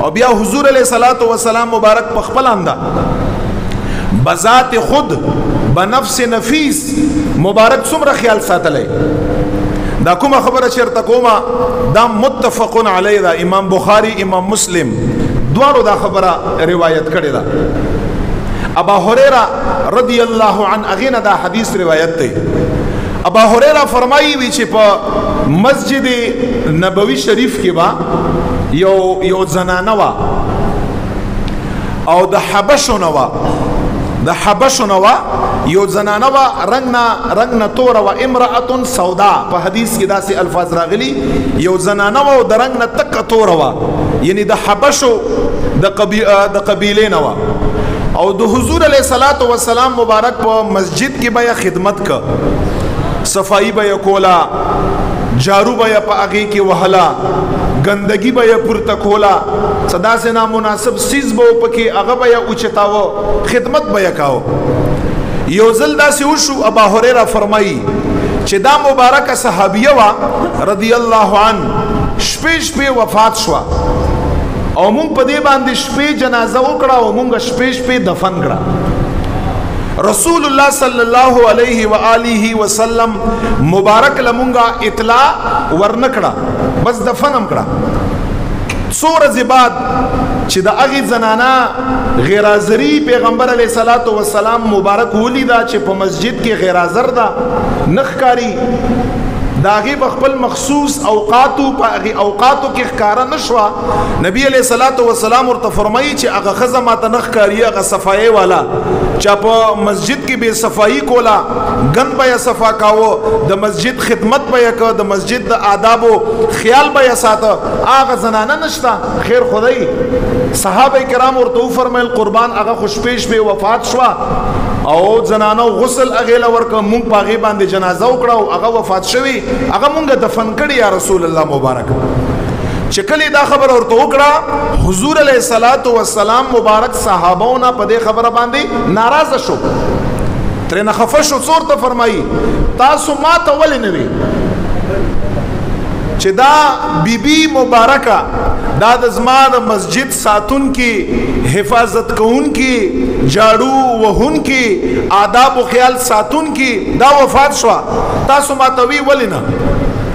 او بیا حضور علیہ الصلوۃ والسلام مبارک په خپل انده بذات خود بنفس نفیس مبارک څومره خیال ساتلی دا کومه خبره چیرته کومه دا متفقون علی دا امام بخاری امام مسلم دوارو دا خبره روایت کړی دا ابا هريره رضی الله عنه اغینا دا حدیث روایت دی ابا هريره فرمایي وی چې په مسجد نبوي شریف کې با یو زنانه وا او د حبشو نوا یو زنانه وا رنگ نه تور وا امراه سودا په حدیث کې داسې الفاظ راغلي یو زنانه وا د رنگ نه تک تور وا یعنی د حبشو د قبیله نوا او د حضور علیہ الصلوۃ والسلام مبارک په مسجد کې بیا خدمت کا صفائی بیا کولا جارو بیا په هغه کې وهلا گندگی بیا پورته کولا صدا سے نامناسب سیز بو پکې هغه بیا اوچتاو خدمت بیا کاو یو ځل داسې وشو ابا هريره فرمایي چې دا مبارکه صحابیه وا رضی الله عنه شپې وفات شو او مونږ په دې باندې شپې جنازه وکړه او مونږ شپې دفن کړه رسول الله صلی الله علیه و آله وسلم مبارک لمونږه اطلاع ورنکړه بس دفنم کړه څو ورځې بعد چې د هغې زنانه غیرازري پیغمبر علیه الصلاۃ والسلام مبارک ولیدا چې په مسجد کې غیرازر ده نه ښکاري د هغې په خپل مخصوص اوقاتو په هغې اوقاتو کې ښکاره نه شوه نبي علیه الصلاۃ والسلام ورته فرمایي چې هغه ښځه ماته نه ښکاري هغه صفایي والا چا په مسجد کې بې صفایي کوله ګند به یې صفا کاوه د مسجد خدمت به یې که د مسجد د آدابو خیال به یې ساته هغه زنانه نشته خیر خدای صحابه کرام ورته وفرمیل قربان هغه خو شپې وفات شوه او زنانو غسل هغې له ورکړه مونږ په هغې باندې جنازه وکړه او هغه وفات شوي هغه مونږ دفن کړي یا رسول الله مبارک چې کله دا خبره ورته وکړه حضور علیه الصلاۃ والسلام مبارک صحابهونه په دې خبره باندې ناراضه شو ترې نه خفه شو څو ورته فرمایي تاسو ماته ولې نه وی چې دا بیبي مبارکه دا د زما د مسجد ساتون کې حفاظت کوون کې جاړو وهون کې آداب و خیال ساتون کې دا وفات شو تاسو ماته وی ولې نه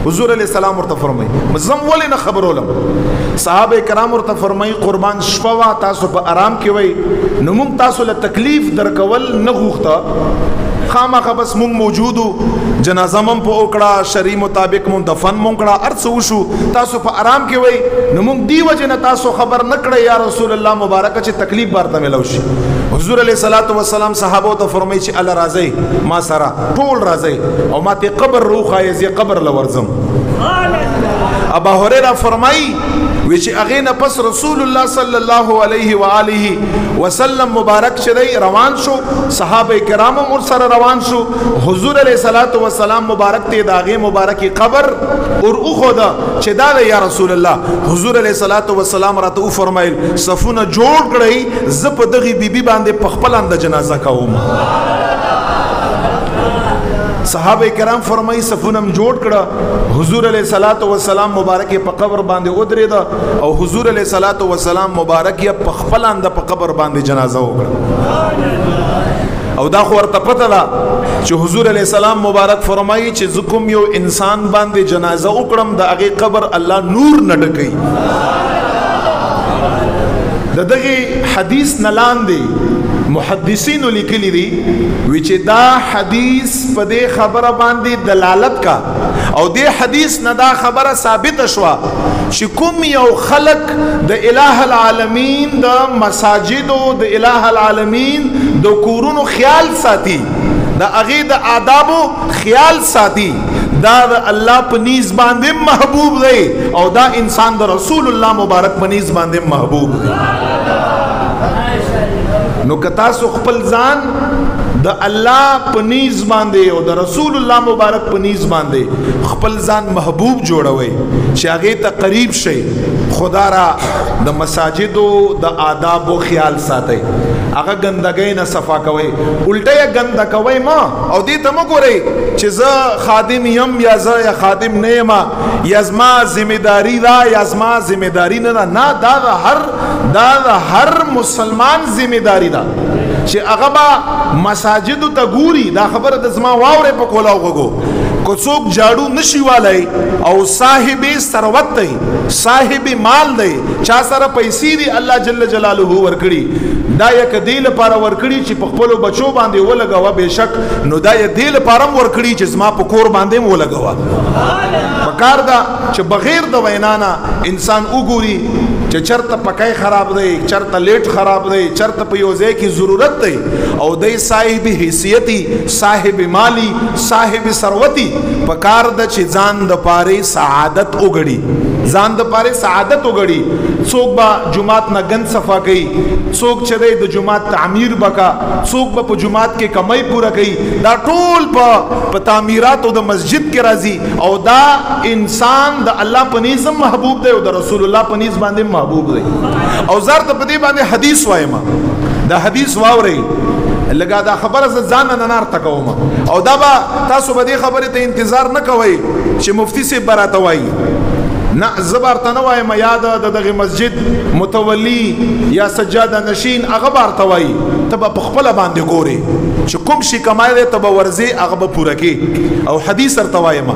حضور علیہ السلام ورته فرمایي زم ولې نه خبرولم صحابه کرام ورته فرمایي قربان شپه وا تاسو په آرام کې وای نو موږ تاسو له تکلیف درکول نه غوښته خامخا بس مونږ موجودو جنازه مم په وکړه شرعي مطابق مون دفن مون کړه ارڅ وشو تاسو په آرام کې وای نو مونږ دی وجه نه تاسو خبر نکړه یا رسول الله مبارک چې تکلیف ورته ملو شي حضور علیہ الصلوۃ والسلام صحابه ته فرمایي چې الله راضي ما سره ټول راضي او ماته قبر روخه یې قبر لورزم ابا هريره فرمایي وی چې هغه نه پس رسول الله صلی الله علیه و آله وسلم مبارک شدی روان شو صحابه کرام ور سره روان شو حضور علیہ الصلوۃ والسلام مبارک ته داغه مبارکی قبر اور او خدا چې دا یا رسول الله حضور علیہ الصلوۃ والسلام راته فرمایل صفونه جوړ کړی ز په دغه بیبي باندې پخپل اند جنازه کوم صحابه کرام فرمایي صفونم جوړ کړه حضور علیہ الصلوۃ والسلام مبارک په قبر باندې ودرېد او حضور علیہ الصلوۃ والسلام مبارک یې په خپل اند په قبر باندې جنازه وکړه او دا خو ورته پته ده چې حضور علیہ السلام مبارک فرمایي چې زکم یو انسان باندې جنازه وکړم د هغه قبر الله نور نه ډکوي دغه حدیث نلاندې محدثین لیکلی دي وی چې دا حدیث په دې خبره باندې دلالت کا او دې حدیث نه دا خبره ثابت شوه چې کوم یو خلق د الٰه العالمین د مساجد او د الٰه العالمین د کورونو خیال ساتي د هغې د آدابو خیال ساتي دا د الله په نیز باندې محبوب دی او دا انسان د رسول الله مبارک په نیز باندې محبوب دی نو که تاسو خپل ځان د الله پنیز باندې او د رسول الله مبارک پنیز باندې خپل ځان محبوب جوړوي چې هغه ته قریب شي. خدا را د مساجدو د آداب او خیال ساتي، هغه ګندګۍ نه صفا کوي، الټه ګنده کوي ما او دې ته مګوري چې زه خادم یم یا زه خادم نه یم یا زما ذمہ داری دا یا زما ذمہ داری نه نه، دا هر مسلمان ذمہ داری دا چې هغه به مساجدو ته ګوري. دا خبره د زما واورې په کولاو غوګو کو څوک جاړو نشي والای او صاحب ثروت دی، صاحب مال دی، چا سره پیسې دی الله جل جلاله ورکړي، دا یک دی لپاره ورکړي چې په خپل بچو باندې ولګوا، بهشک نو دا یک دی لپاره ورکړي چې زما په کور باندې ولګوا. پکار دا چې بغیر د وینا نه انسان وګوري چې چرته پکای خراب دی، چرته لیټ خراب دی، چرته په یو ځای کې ضرورت دی او دی صاحب حیثیتی، صاحب مالی، صاحب ثروتی، پکار د چې ځان د پاره سعادت وګړي، ځان د پاره سعادت وګړي. څوک با جمعات نه گند صفا کوي، څوک چې د جمعات تعمیر بکا، څوک په جمعات کې کمای پورا کوي، دا ټول په تعمیرات او د مسجد کې راځي او دا انسان د الله په نظم محبوب دی او د رسول الله په نظم باندې محبوب دی. او زار ته په دې باندې حدیث وایم، دا حدیث واوري لګا دا خبره ځان نه نار تکوم او دا با تاسو به دې خبره ته انتظار نه کوئ چې مفتی سے براته وایي، نه زبر ته نه وایم یاد د دغه مسجد متولی یا سجاده نشین هغه بارته وایي، ته په خپل باندې ګوري چې کوم شي کمای ته به ورزي هغه به پوره کی. او حدیث ورته وایم